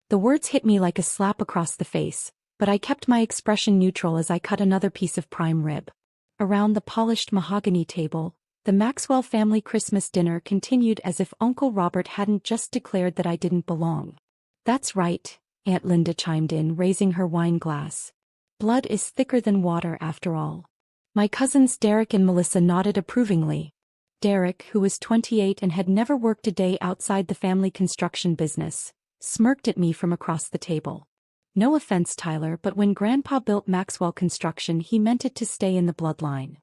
The words hit me like a slap across the face, but I kept my expression neutral as I cut another piece of prime rib. Around the polished mahogany table, the Maxwell family Christmas dinner continued as if Uncle Robert hadn't just declared that I didn't belong. "That's right," Aunt Linda chimed in, raising her wine glass. "Blood is thicker than water after all." My cousins Derek and Melissa nodded approvingly. Derek, who was 28 and had never worked a day outside the family construction business, smirked at me from across the table. "No offense, Tyler, but when Grandpa built Maxwell Construction, he meant it to stay in the bloodline."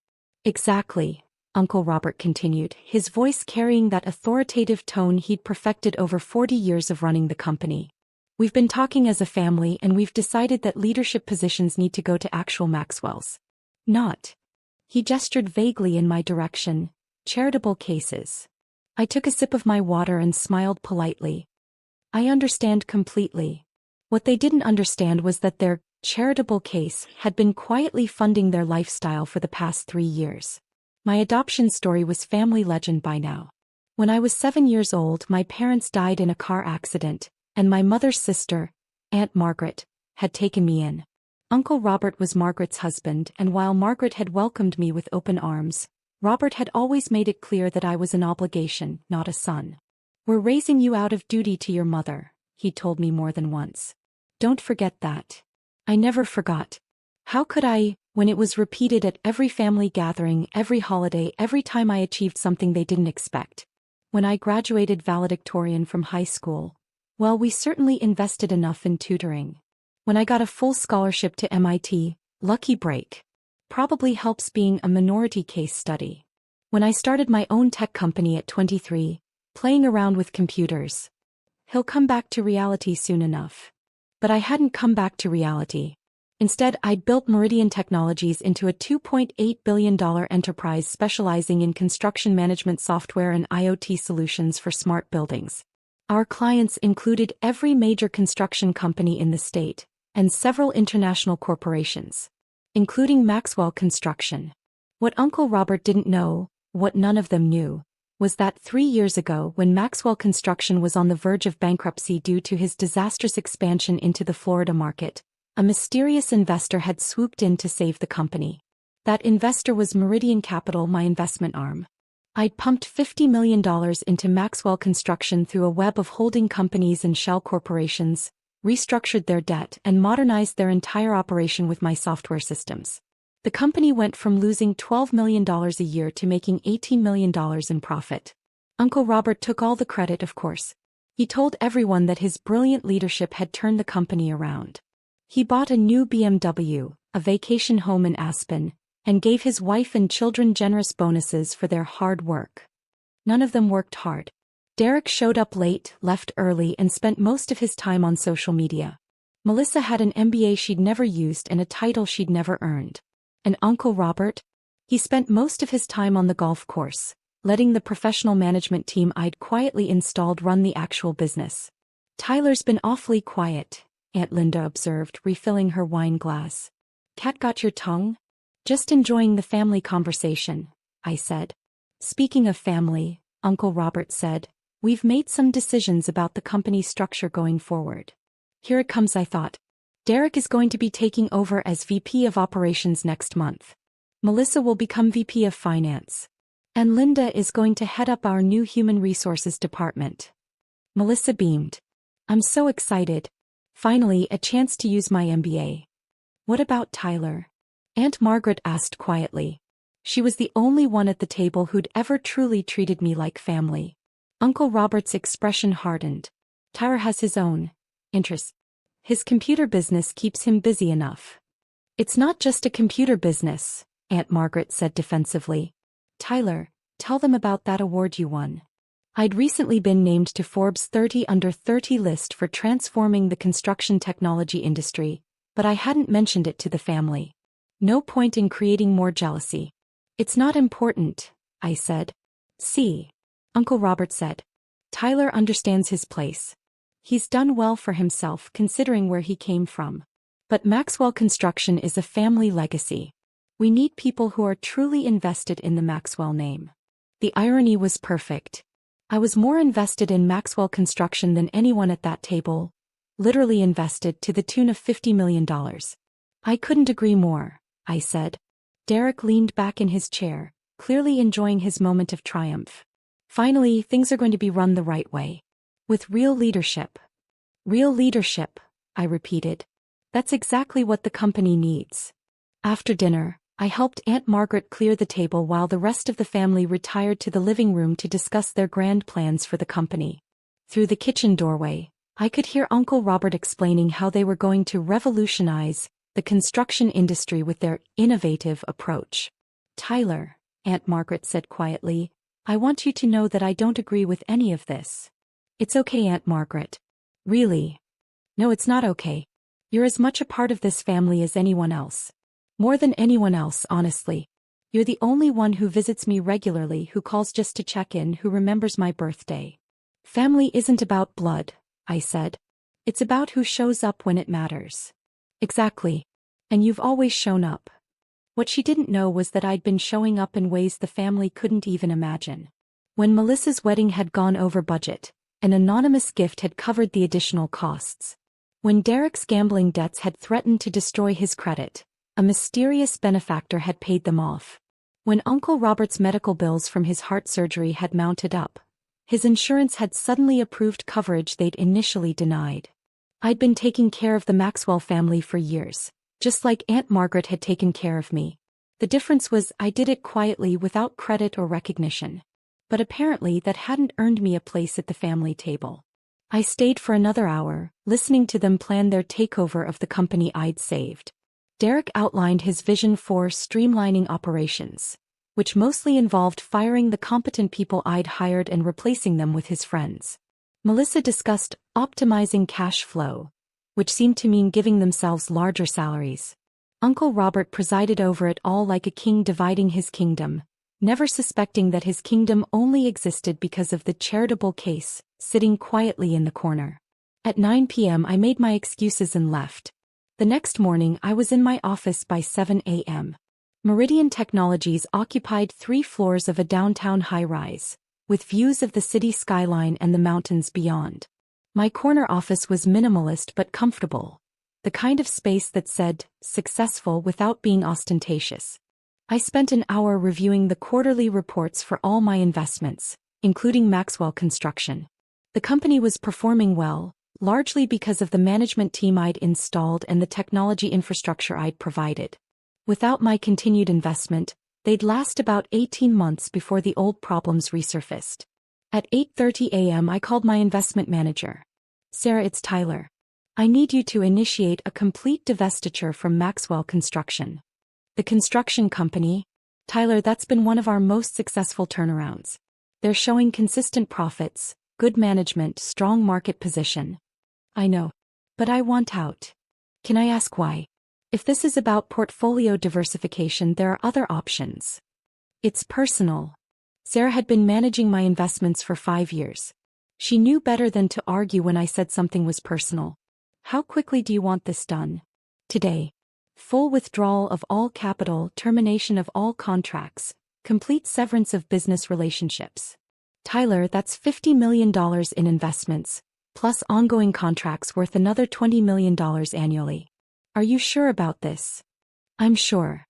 "Exactly," Uncle Robert continued, his voice carrying that authoritative tone he'd perfected over 40 years of running the company. "We've been talking as a family and we've decided that leadership positions need to go to actual Maxwells. Not," he gestured vaguely in my direction, "charitable cases." I took a sip of my water and smiled politely. I understand completely. What they didn't understand was that their charitable case had been quietly funding their lifestyle for the past 3 years. My adoption story was family legend by now. When I was 7 years old, my parents died in a car accident, and my mother's sister, Aunt Margaret, had taken me in. Uncle Robert was Margaret's husband, and while Margaret had welcomed me with open arms, Robert had always made it clear that I was an obligation, not a son. "We're raising you out of duty to your mother," he told me more than once. "Don't forget that." I never forgot. How could I, when it was repeated at every family gathering, every holiday, every time I achieved something they didn't expect? When I graduated valedictorian from high school, well, we certainly invested enough in tutoring. When I got a full scholarship to MIT, lucky break. Probably helps being a minority case study. When I started my own tech company at 23, playing around with computers. He'll come back to reality soon enough. But I hadn't come back to reality. Instead, I'd built Meridian Technologies into a $2.8 billion enterprise specializing in construction management software and IoT solutions for smart buildings. Our clients included every major construction company in the state, and several international corporations, including Maxwell Construction. What Uncle Robert didn't know, what none of them knew, was that 3 years ago, when Maxwell Construction was on the verge of bankruptcy due to his disastrous expansion into the Florida market, a mysterious investor had swooped in to save the company. That investor was Meridian Capital, my investment arm. I'd pumped $50 million into Maxwell Construction through a web of holding companies and shell corporations, restructured their debt, and modernized their entire operation with my software systems. The company went from losing $12 million a year to making $18 million in profit. Uncle Robert took all the credit, of course. He told everyone that his brilliant leadership had turned the company around. He bought a new BMW, a vacation home in Aspen, and gave his wife and children generous bonuses for their hard work. None of them worked hard. Derek showed up late, left early, and spent most of his time on social media. Melissa had an MBA she'd never used and a title she'd never earned. And Uncle Robert? He spent most of his time on the golf course, letting the professional management team I'd quietly installed run the actual business. "Tyler's been awfully quiet," Aunt Linda observed, refilling her wine glass. "Cat got your tongue?" "Just enjoying the family conversation," I said. "Speaking of family," Uncle Robert said, "we've made some decisions about the company structure going forward." Here it comes, I thought. Derek is going to be taking over as VP of Operations next month. Melissa will become VP of Finance. And Linda is going to head up our new Human Resources department. Melissa beamed. "I'm so excited. Finally, a chance to use my MBA." "What about Tyler?" Aunt Margaret asked quietly. She was the only one at the table who'd ever truly treated me like family. Uncle Robert's expression hardened. "Tyler has his own interests. His computer business keeps him busy enough." "It's not just a computer business," Aunt Margaret said defensively. "Tyler, tell them about that award you won." I'd recently been named to Forbes' 30 Under 30 list for transforming the construction technology industry, but I hadn't mentioned it to the family. No point in creating more jealousy. "It's not important," I said. "See," Uncle Robert said. "Tyler understands his place. He's done well for himself considering where he came from. But Maxwell Construction is a family legacy. We need people who are truly invested in the Maxwell name." The irony was perfect. I was more invested in Maxwell Construction than anyone at that table, literally invested to the tune of $50 million. I couldn't agree more, I said. Derek leaned back in his chair, clearly enjoying his moment of triumph. Finally, things are going to be run the right way. With real leadership. Real leadership, I repeated. That's exactly what the company needs. After dinner, I helped Aunt Margaret clear the table while the rest of the family retired to the living room to discuss their grand plans for the company. Through the kitchen doorway, I could hear Uncle Robert explaining how they were going to revolutionize the construction industry with their innovative approach. Tyler, Aunt Margaret said quietly, I want you to know that I don't agree with any of this. It's okay, Aunt Margaret. Really? No, it's not okay. You're as much a part of this family as anyone else. More than anyone else, honestly. You're the only one who visits me regularly, who calls just to check in, who remembers my birthday. Family isn't about blood, I said. It's about who shows up when it matters. Exactly. And you've always shown up. What she didn't know was that I'd been showing up in ways the family couldn't even imagine. When Melissa's wedding had gone over budget, an anonymous gift had covered the additional costs. When Derek's gambling debts had threatened to destroy his credit, a mysterious benefactor had paid them off. When Uncle Robert's medical bills from his heart surgery had mounted up, his insurance had suddenly approved coverage they'd initially denied. I'd been taking care of the Maxwell family for years, just like Aunt Margaret had taken care of me. The difference was I did it quietly without credit or recognition. But apparently that hadn't earned me a place at the family table. I stayed for another hour, listening to them plan their takeover of the company I'd saved. Derek outlined his vision for streamlining operations, which mostly involved firing the competent people I'd hired and replacing them with his friends. Melissa discussed optimizing cash flow, which seemed to mean giving themselves larger salaries. Uncle Robert presided over it all like a king dividing his kingdom, never suspecting that his kingdom only existed because of the charitable case, sitting quietly in the corner. At 9 p.m. I made my excuses and left. The next morning I was in my office by 7 a.m. Meridian Technologies occupied 3 floors of a downtown high-rise, with views of the city skyline and the mountains beyond. My corner office was minimalist but comfortable, the kind of space that said, successful without being ostentatious. I spent an hour reviewing the quarterly reports for all my investments, including Maxwell Construction. The company was performing well, largely because of the management team I'd installed and the technology infrastructure I'd provided. Without my continued investment, they'd last about 18 months before the old problems resurfaced. At 8:30 a.m. I called my investment manager. Sarah, it's Tyler. I need you to initiate a complete divestiture from Maxwell Construction. The construction company? Tyler, that's been one of our most successful turnarounds. They're showing consistent profits, good management, strong market position. I know. But I want out. Can I ask why? If this is about portfolio diversification, there are other options. It's personal. Sarah had been managing my investments for 5 years. She knew better than to argue when I said something was personal. How quickly do you want this done? Today. Full withdrawal of all capital, termination of all contracts, complete severance of business relationships. Tyler, that's $50 million in investments, plus ongoing contracts worth another $20 million annually. Are you sure about this? I'm sure.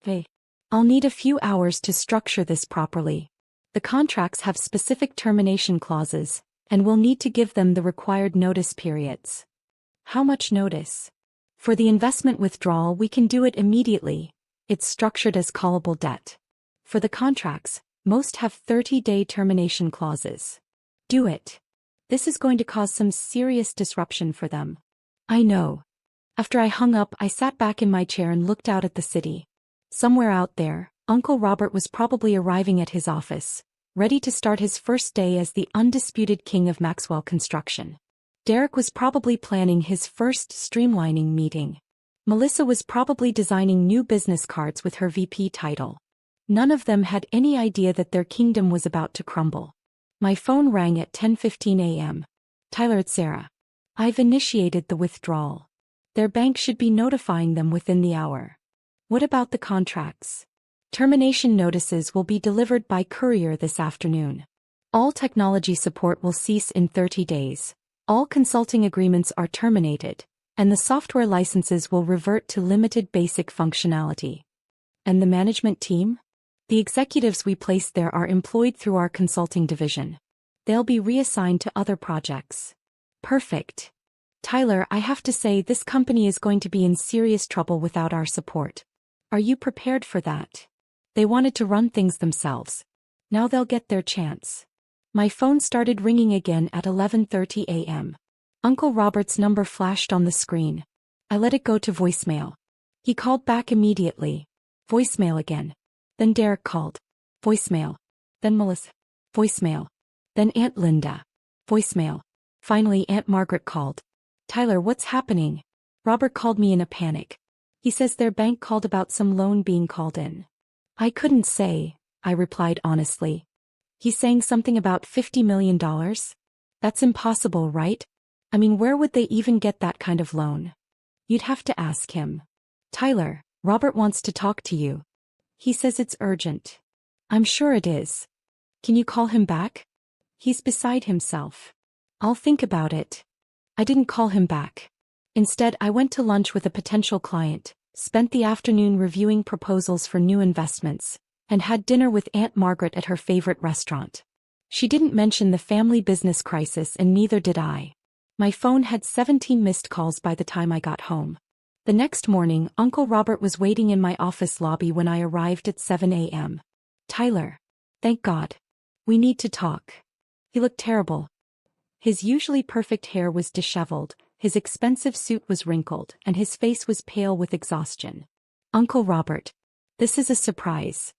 Hey. I'll need a few hours to structure this properly. The contracts have specific termination clauses, and we'll need to give them the required notice periods. How much notice? For the investment withdrawal, we can do it immediately. It's structured as callable debt. For the contracts, most have 30-day termination clauses. Do it. This is going to cause some serious disruption for them. I know. After I hung up, I sat back in my chair and looked out at the city. Somewhere out there, Uncle Robert was probably arriving at his office, ready to start his first day as the undisputed king of Maxwell Construction. Derek was probably planning his first streamlining meeting. Melissa was probably designing new business cards with her VP title. None of them had any idea that their kingdom was about to crumble. My phone rang at 10:15 a.m. Tyler, it's Sarah. I've initiated the withdrawal. Their bank should be notifying them within the hour. What about the contracts? Termination notices will be delivered by courier this afternoon. All technology support will cease in 30 days. All consulting agreements are terminated, and the software licenses will revert to limited basic functionality. And the management team? The executives we placed there are employed through our consulting division. They'll be reassigned to other projects. Perfect. Tyler, I have to say this company is going to be in serious trouble without our support. Are you prepared for that? They wanted to run things themselves. Now they'll get their chance. My phone started ringing again at 11:30 a.m. Uncle Robert's number flashed on the screen. I let it go to voicemail. He called back immediately. Voicemail again. Then Derek called. Voicemail. Then Melissa. Voicemail. Then Aunt Linda. Voicemail. Finally Aunt Margaret called. Tyler, what's happening? Robert called me in a panic. He says their bank called about some loan being called in. I couldn't say, I replied honestly. He's saying something about $50 million? That's impossible, right? I mean, where would they even get that kind of loan? You'd have to ask him. Tyler, Robert wants to talk to you. He says it's urgent. I'm sure it is. Can you call him back? He's beside himself. I'll think about it. I didn't call him back. Instead, I went to lunch with a potential client, spent the afternoon reviewing proposals for new investments, and had dinner with Aunt Margaret at her favorite restaurant. She didn't mention the family business crisis, and neither did I. My phone had 17 missed calls by the time I got home. The next morning, Uncle Robert was waiting in my office lobby when I arrived at 7 a.m. Tyler. Thank God. We need to talk. He looked terrible. His usually perfect hair was disheveled, his expensive suit was wrinkled, and his face was pale with exhaustion. Uncle Robert. This is a surprise.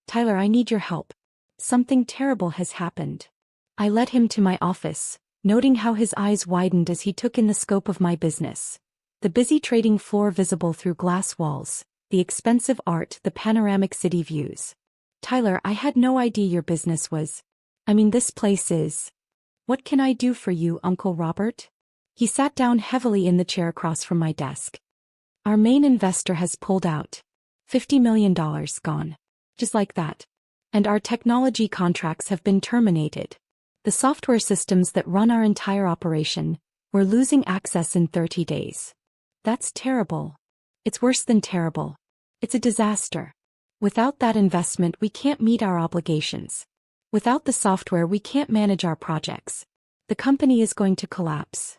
Tyler, I need your help. Something terrible has happened. I led him to my office, noting how his eyes widened as he took in the scope of my business. The busy trading floor visible through glass walls, the expensive art, the panoramic city views. Tyler, I had no idea your business was. I mean, this place is. What can I do for you, Uncle Robert? He sat down heavily in the chair across from my desk. Our main investor has pulled out. $50 million gone. Just like that. And our technology contracts have been terminated. The software systems that run our entire operation, we're losing access in 30 days. That's terrible. It's worse than terrible. It's a disaster. Without that investment, we can't meet our obligations. Without the software, we can't manage our projects. The company is going to collapse.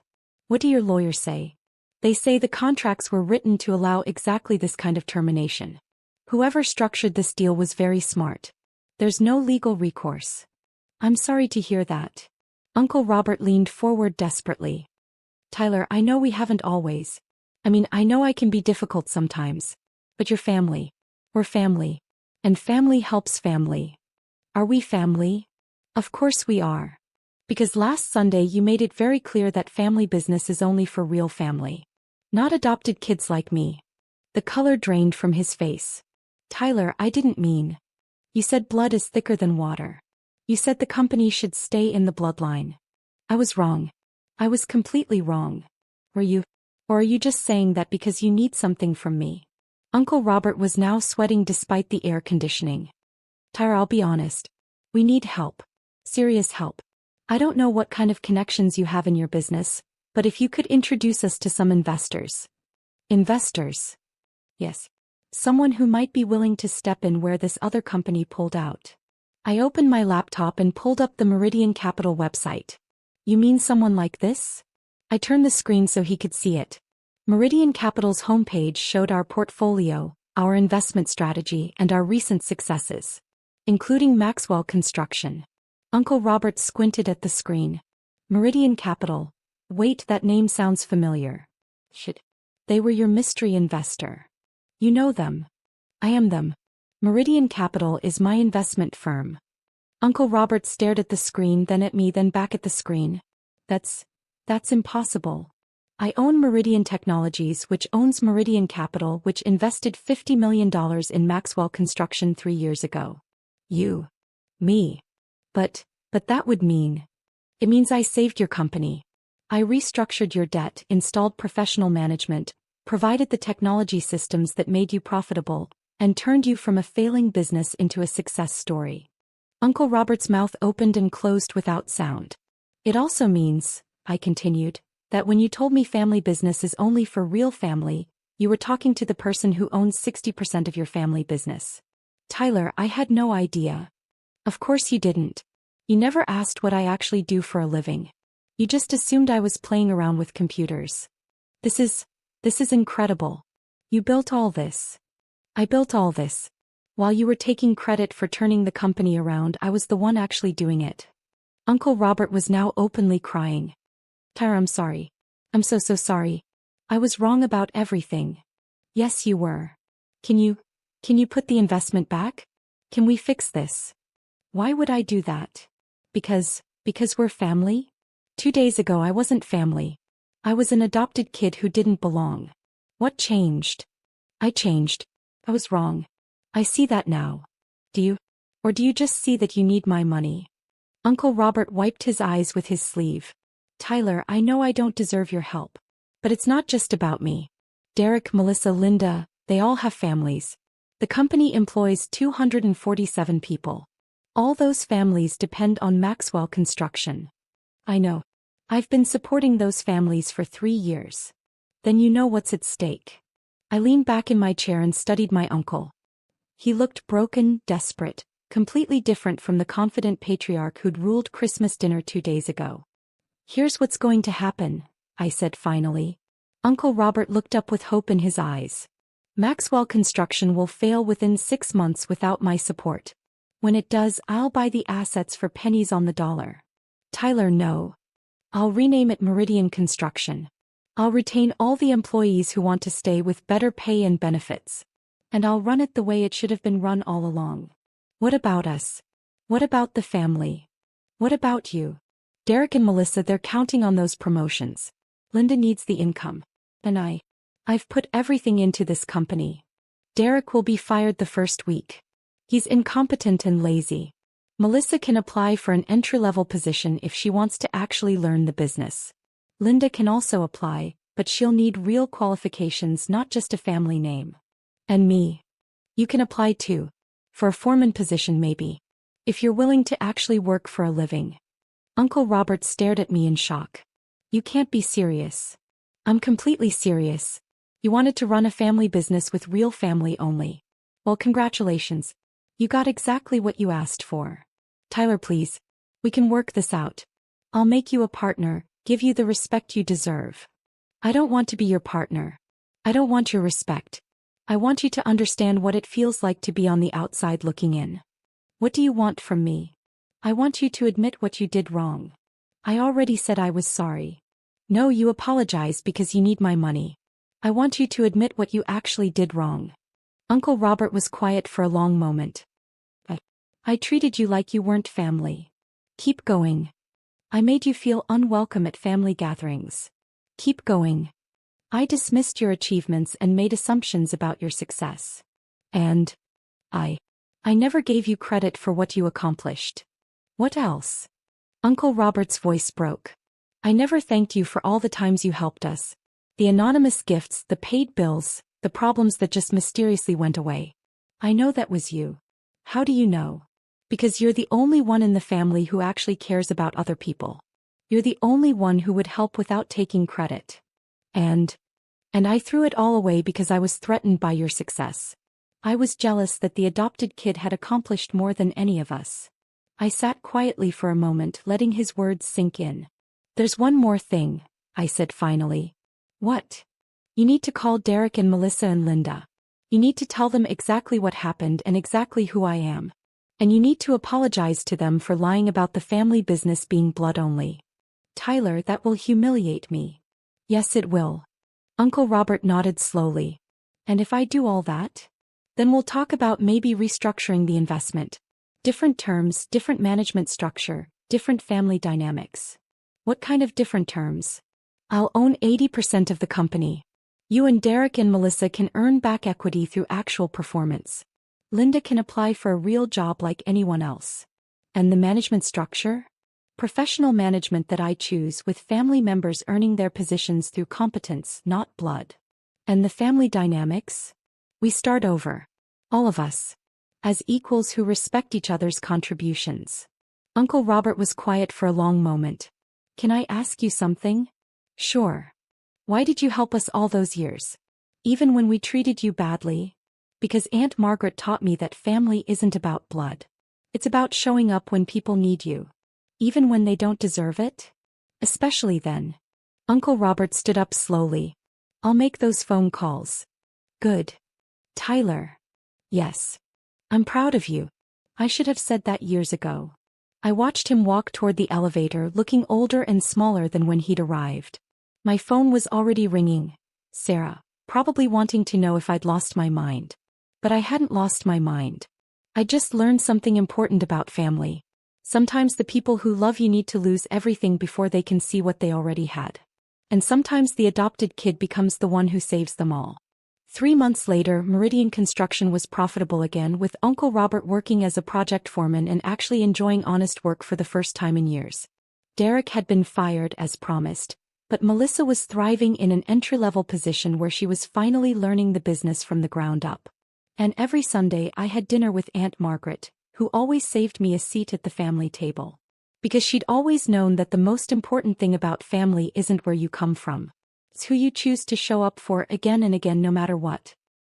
What do your lawyers say? They say the contracts were written to allow exactly this kind of termination. Whoever structured this deal was very smart. There's no legal recourse. I'm sorry to hear that. Uncle Robert leaned forward desperately. Tyler, I know we haven't always. I know I can be difficult sometimes. But you're family. We're family. And family helps family. Are we family? Of course we are. Because last Sunday you made it very clear that family business is only for real family. Not adopted kids like me. The color drained from his face. Tyler, I didn't mean. You said blood is thicker than water. You said the company should stay in the bloodline. I was wrong. I was completely wrong. Were you? Or are you just saying that because you need something from me? Uncle Robert was now sweating despite the air conditioning. Tyler, I'll be honest. We need help. Serious help. I don't know what kind of connections you have in your business, but if you could introduce us to some investors. Investors? Yes. Someone who might be willing to step in where this other company pulled out. I opened my laptop and pulled up the Meridian Capital website. You mean someone like this? I turned the screen so he could see it. Meridian Capital's homepage showed our portfolio, our investment strategy, and our recent successes, including Maxwell Construction. Uncle Robert squinted at the screen. Meridian Capital. Wait, that name sounds familiar. Shit. They were your mystery investor. You know them. I am them. Meridian Capital is my investment firm. Uncle Robert stared at the screen, then at me, then back at the screen. That's impossible. I own Meridian Technologies, which owns Meridian Capital, which invested $50 million in Maxwell Construction 3 years ago. You. Me. But that would mean. It means I saved your company. I restructured your debt, installed professional management, provided the technology systems that made you profitable, and turned you from a failing business into a success story. Uncle Robert's mouth opened and closed without sound. It also means, I continued, that when you told me family business is only for real family, you were talking to the person who owns 60% of your family business. Tyler, I had no idea. Of course you didn't. You never asked what I actually do for a living. You just assumed I was playing around with computers. This is incredible. You built all this. I built all this. While you were taking credit for turning the company around, I was the one actually doing it. Uncle Robert was now openly crying. Tyler, I'm sorry. I'm so sorry. I was wrong about everything. Yes, you were. Can you put the investment back? Can we fix this? Why would I do that? Because we're family? 2 days ago I wasn't family. I was an adopted kid who didn't belong. What changed? I changed. I was wrong. I see that now. Do you just see that you need my money? Uncle Robert wiped his eyes with his sleeve. Tyler, I know I don't deserve your help. But it's not just about me. Derek, Melissa, Linda, they all have families. The company employs 247 people. All those families depend on Maxwell Construction. I know. I've been supporting those families for 3 years. Then you know what's at stake. I leaned back in my chair and studied my uncle. He looked broken, desperate, completely different from the confident patriarch who'd ruled Christmas dinner 2 days ago. Here's what's going to happen, I said finally. Uncle Robert looked up with hope in his eyes. Maxwell Construction will fail within 6 months without my support. When it does, I'll buy the assets for pennies on the dollar. Tyler, no. I'll rename it Meridian Construction. I'll retain all the employees who want to stay with better pay and benefits. And I'll run it the way it should have been run all along. What about us? What about the family? What about you? Derek and Melissa, they're counting on those promotions. Linda needs the income. And I've put everything into this company. Derek will be fired the first week. He's incompetent and lazy. Melissa can apply for an entry-level position if she wants to actually learn the business. Linda can also apply, but she'll need real qualifications, not just a family name. And me. You can apply too. For a foreman position maybe. If you're willing to actually work for a living. Uncle Robert stared at me in shock. You can't be serious. I'm completely serious. You wanted to run a family business with real family only. Well, congratulations. You got exactly what you asked for. Tyler, please. We can work this out. I'll make you a partner, give you the respect you deserve. I don't want to be your partner. I don't want your respect. I want you to understand what it feels like to be on the outside looking in. What do you want from me? I want you to admit what you did wrong. I already said I was sorry. No, you apologize because you need my money. I want you to admit what you actually did wrong. Uncle Robert was quiet for a long moment. I treated you like you weren't family. Keep going. I made you feel unwelcome at family gatherings. Keep going. I dismissed your achievements and made assumptions about your success. And I never gave you credit for what you accomplished. What else? Uncle Robert's voice broke. I never thanked you for all the times you helped us. The anonymous gifts, the paid bills, the problems that just mysteriously went away. I know that was you. How do you know? Because you're the only one in the family who actually cares about other people. You're the only one who would help without taking credit. And I threw it all away because I was threatened by your success. I was jealous that the adopted kid had accomplished more than any of us. I sat quietly for a moment, letting his words sink in. There's one more thing, I said finally. What? You need to call Derek and Melissa and Linda. You need to tell them exactly what happened and exactly who I am. And you need to apologize to them for lying about the family business being blood only. Tyler, that will humiliate me. Yes, it will. Uncle Robert nodded slowly. And if I do all that? Then we'll talk about maybe restructuring the investment. Different terms, different management structure, different family dynamics. What kind of different terms? I'll own 80% of the company. You and Derek and Melissa can earn back equity through actual performance. Linda can apply for a real job like anyone else. And the management structure? Professional management that I choose, with family members earning their positions through competence, not blood. And the family dynamics? We start over. All of us. As equals who respect each other's contributions. Uncle Robert was quiet for a long moment. Can I ask you something? Sure. Why did you help us all those years? Even when we treated you badly? Because Aunt Margaret taught me that family isn't about blood. It's about showing up when people need you. Even when they don't deserve it? Especially then. Uncle Robert stood up slowly. I'll make those phone calls. Good. Tyler. Yes. I'm proud of you. I should have said that years ago. I watched him walk toward the elevator, looking older and smaller than when he'd arrived. My phone was already ringing. Sarah, probably wanting to know if I'd lost my mind. But I hadn't lost my mind. I just learned something important about family. Sometimes the people who love you need to lose everything before they can see what they already had. And sometimes the adopted kid becomes the one who saves them all. 3 months later, Meridian Construction was profitable again, with Uncle Robert working as a project foreman and actually enjoying honest work for the first time in years. Derek had been fired as promised, but Melissa was thriving in an entry-level position where she was finally learning the business from the ground up. And every Sunday I had dinner with Aunt Margaret, who always saved me a seat at the family table. Because she'd always known that the most important thing about family isn't where you come from. It's who you choose to show up for again and again no matter what.